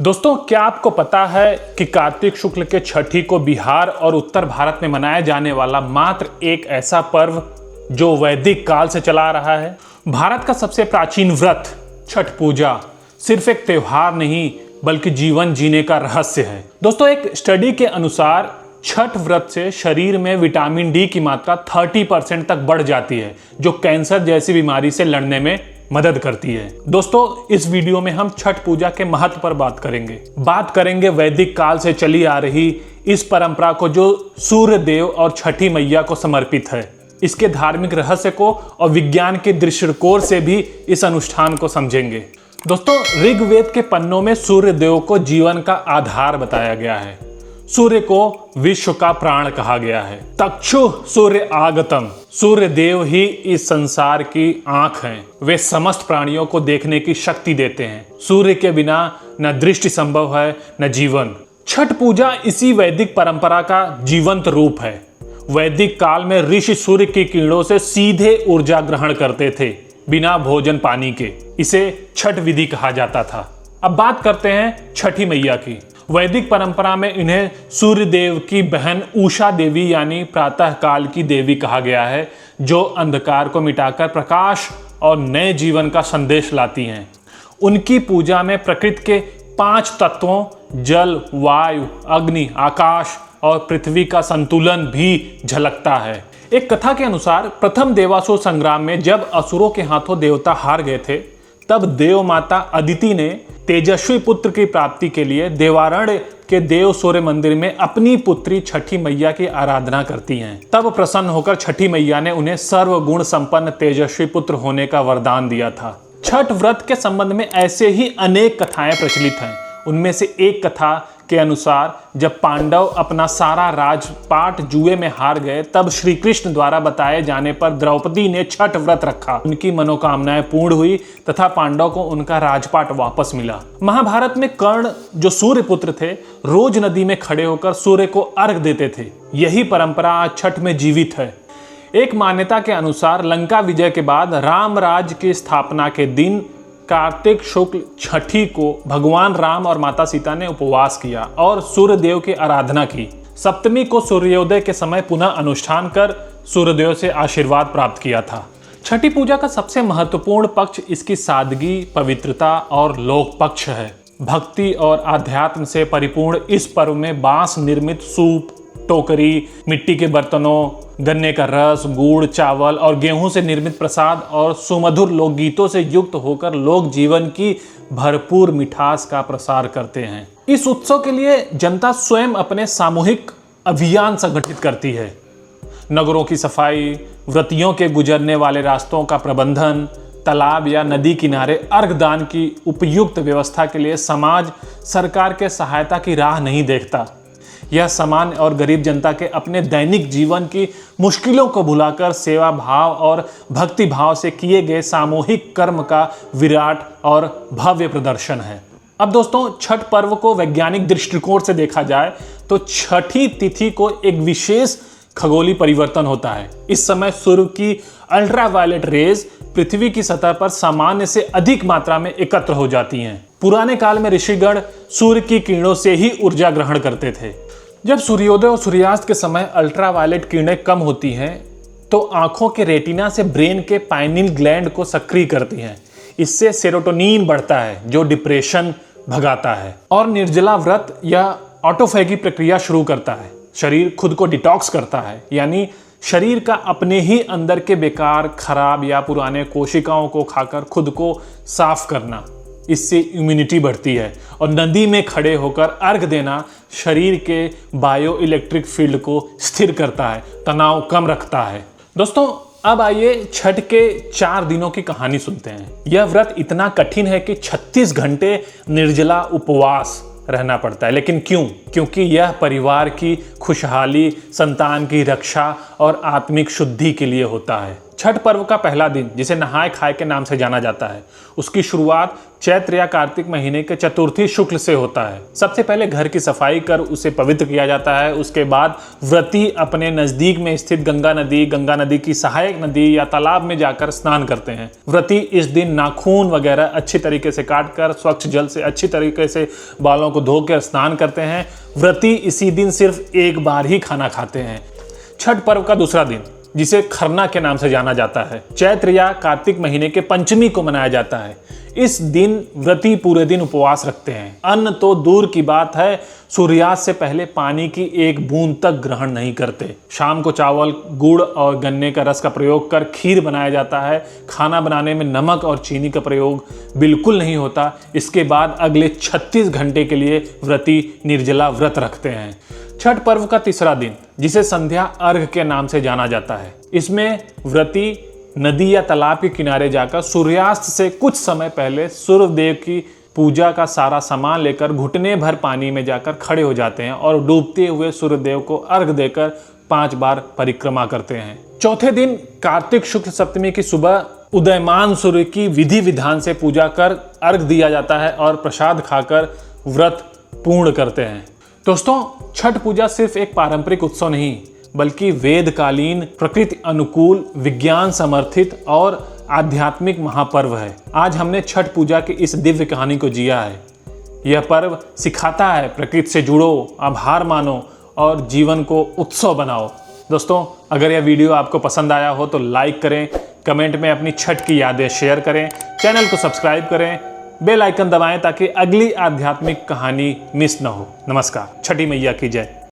दोस्तों, क्या आपको पता है कि कार्तिक शुक्ल के छठी को बिहार और उत्तर भारत में मनाया जाने वाला मात्र एक ऐसा पर्व जो वैदिक काल से चला आ रहा है। भारत का सबसे प्राचीन व्रत छठ पूजा सिर्फ एक त्योहार नहीं बल्कि जीवन जीने का रहस्य है। दोस्तों, एक स्टडी के अनुसार छठ व्रत से शरीर में विटामिन डी की मात्रा 30% तक बढ़ जाती है, जो कैंसर जैसी बीमारी से लड़ने में मदद करती है। दोस्तों, इस वीडियो में हम छठ पूजा के महत्व पर बात करेंगे वैदिक काल से चली आ रही इस परंपरा को जो सूर्य देव और छठी मैया को समर्पित है, इसके धार्मिक रहस्य को और विज्ञान के दृष्टिकोण से भी इस अनुष्ठान को समझेंगे। दोस्तों, ऋग्वेद के पन्नों में सूर्य देव को जीवन का आधार बताया गया है। सूर्य को विश्व का प्राण कहा गया है। तक्षु सूर्य आगतम, सूर्य देव ही इस संसार की आंख हैं। वे समस्त प्राणियों को देखने की शक्ति देते हैं। सूर्य के बिना न दृष्टि संभव है न जीवन। छठ पूजा इसी वैदिक परंपरा का जीवंत रूप है। वैदिक काल में ऋषि सूर्य की किरणों से सीधे ऊर्जा ग्रहण करते थे, बिना भोजन पानी के। इसे छठ विधि कहा जाता था। अब बात करते हैं छठी मैया की। वैदिक परंपरा में इन्हें सूर्य देव की बहन उषा देवी यानी प्रातः काल की देवी कहा गया है, जो अंधकार को मिटाकर प्रकाश और नए जीवन का संदेश लाती हैं। उनकी पूजा में प्रकृति के 5 तत्वों जल, वायु, अग्नि, आकाश और पृथ्वी का संतुलन भी झलकता है। एक कथा के अनुसार प्रथम देवासुर संग्राम में जब असुरों के हाथों देवता हार गए थे, तब देव माता अदिति ने तेजस्वी पुत्र की प्राप्ति के लिए देवारण्य के देव सूर्य मंदिर में अपनी पुत्री छठी मैया की आराधना करती हैं। तब प्रसन्न होकर छठी मैया ने उन्हें सर्वगुण संपन्न तेजस्वी पुत्र होने का वरदान दिया था। छठ व्रत के संबंध में ऐसे ही अनेक कथाएं प्रचलित हैं। उनमें से एक कथा के अनुसार जब पांडव अपना सारा राजपाट जुए में हार गए, तब श्री कृष्ण द्वारा बताए जाने पर द्रौपदी ने छठ व्रत रखा। उनकी मनोकामनाएं पूर्ण हुई तथा पांडव को उनका राजपाट वापस मिला। महाभारत में कर्ण जो सूर्य पुत्र थे, रोज नदी में खड़े होकर सूर्य को अर्घ देते थे। यही परंपरा आज छठ में जीवित है। एक मान्यता के अनुसार लंका विजय के बाद राम राज्य की स्थापना के दिन कार्तिक शुक्ल छठी को भगवान राम और माता सीता ने उपवास किया और सूर्य देव की आराधना की। सप्तमी को सूर्योदय के समय पुनः अनुष्ठान कर सूर्यदेव से आशीर्वाद प्राप्त किया था। छठी पूजा का सबसे महत्वपूर्ण पक्ष इसकी सादगी, पवित्रता और लोक पक्ष है। भक्ति और आध्यात्म से परिपूर्ण इस पर्व में बांस निर्मित सूप, टोकरी, मिट्टी के बर्तनों, गन्ने का रस, गुड़, चावल और गेहूं से निर्मित प्रसाद और सुमधुर लोकगीतों से युक्त होकर लोक जीवन की भरपूर मिठास का प्रसार करते हैं। इस उत्सव के लिए जनता स्वयं अपने सामूहिक अभियान संगठित करती है। नगरों की सफाई, व्रतियों के गुजरने वाले रास्तों का प्रबंधन, तालाब या नदी किनारे अर्घदान की उपयुक्त व्यवस्था के लिए समाज सरकार के सहायता की राह नहीं देखता। यह सामान्य और गरीब जनता के अपने दैनिक जीवन की मुश्किलों को भुलाकर सेवा भाव और भक्ति भाव से किए गए सामूहिक कर्म का विराट और भव्य प्रदर्शन है। अब दोस्तों, छठ पर्व को वैज्ञानिक दृष्टिकोण से देखा जाए तो छठी तिथि को एक विशेष खगोलीय परिवर्तन होता है। इस समय सूर्य की अल्ट्रावायलेट रेज पृथ्वी की सतह पर सामान्य से अधिक मात्रा में एकत्र हो जाती हैं। पुराने काल में ऋषिगण सूर्य की किरणों से ही ऊर्जा ग्रहण करते थे। जब सूर्योदय और सूर्यास्त के समय अल्ट्रावायलेट किरणें कम होती हैं, तो आंखों के रेटिना से ब्रेन के पाइनिल ग्लैंड को सक्रिय करती हैं। इससे सेरोटोनिन बढ़ता है जो डिप्रेशन भगाता है और निर्जला व्रत या ऑटोफैगी प्रक्रिया शुरू करता है। शरीर खुद को डिटॉक्स करता है, यानी शरीर का अपने ही अंदर के बेकार, खराब या पुराने कोशिकाओं को खाकर खुद को साफ करना। इससे इम्यूनिटी बढ़ती है और नदी में खड़े होकर अर्घ देना शरीर के बायो इलेक्ट्रिक फील्ड को स्थिर करता है, तनाव कम रखता है। दोस्तों, अब आइए छठ के 4 दिनों की कहानी सुनते हैं। यह व्रत इतना कठिन है कि 36 घंटे निर्जला उपवास रहना पड़ता है। लेकिन क्यों? क्योंकि यह परिवार की खुशहाली, संतान की रक्षा और आत्मिक शुद्धि के लिए होता है। छठ पर्व का पहला दिन, जिसे नहाय खाए के नाम से जाना जाता है, उसकी शुरुआत चैत्र या कार्तिक महीने के चतुर्थी शुक्ल से होता है। सबसे पहले घर की सफाई कर उसे पवित्र किया जाता है। उसके बाद व्रती अपने नजदीक में स्थित गंगा नदी की सहायक नदी या तालाब में जाकर स्नान करते हैं। व्रती इस दिन नाखून वगैरह अच्छी तरीके से काट कर स्वच्छ जल से अच्छी तरीके से बालों को धोकर स्नान करते हैं। व्रती इसी दिन सिर्फ एक बार ही खाना खाते हैं। छठ पर्व का दूसरा दिन, जिसे खरना के नाम से जाना जाता है, चैत्र या कार्तिक महीने के पंचमी को मनाया जाता है। इस दिन व्रती पूरे दिन उपवास रखते हैं। अन्न तो दूर की बात है, सूर्यास्त से पहले पानी की एक बूंद तक ग्रहण नहीं करते। शाम को चावल, गुड़ और गन्ने का रस का प्रयोग कर खीर बनाया जाता है। खाना बनाने में नमक और चीनी का प्रयोग बिल्कुल नहीं होता। इसके बाद अगले 36 घंटे के लिए व्रती निर्जला व्रत रखते हैं। छठ पर्व का तीसरा दिन, जिसे संध्या अर्घ के नाम से जाना जाता है, इसमें व्रती नदी या तालाब के किनारे जाकर सूर्यास्त से कुछ समय पहले सूर्यदेव की पूजा का सारा सामान लेकर घुटने भर पानी में जाकर खड़े हो जाते हैं और डूबते हुए सूर्यदेव को अर्घ देकर 5 बार परिक्रमा करते हैं। चौथे दिन कार्तिक शुक्ल सप्तमी की सुबह उदयमान सूर्य की विधि विधान से पूजा कर अर्घ दिया जाता है और प्रसाद खाकर व्रत पूर्ण करते हैं। दोस्तों, छठ पूजा सिर्फ एक पारंपरिक उत्सव नहीं, बल्कि वेदकालीन, प्रकृति अनुकूल, विज्ञान समर्थित और आध्यात्मिक महापर्व है। आज हमने छठ पूजा की इस दिव्य कहानी को जिया है। यह पर्व सिखाता है, प्रकृति से जुड़ो, आभार मानो और जीवन को उत्सव बनाओ। दोस्तों, अगर यह वीडियो आपको पसंद आया हो तो लाइक करें, कमेंट में अपनी छठ की यादें शेयर करें, चैनल को सब्सक्राइब करें, बेल आइकन दबाएं ताकि अगली आध्यात्मिक कहानी मिस न हो। नमस्कार। छठी मैया की जय।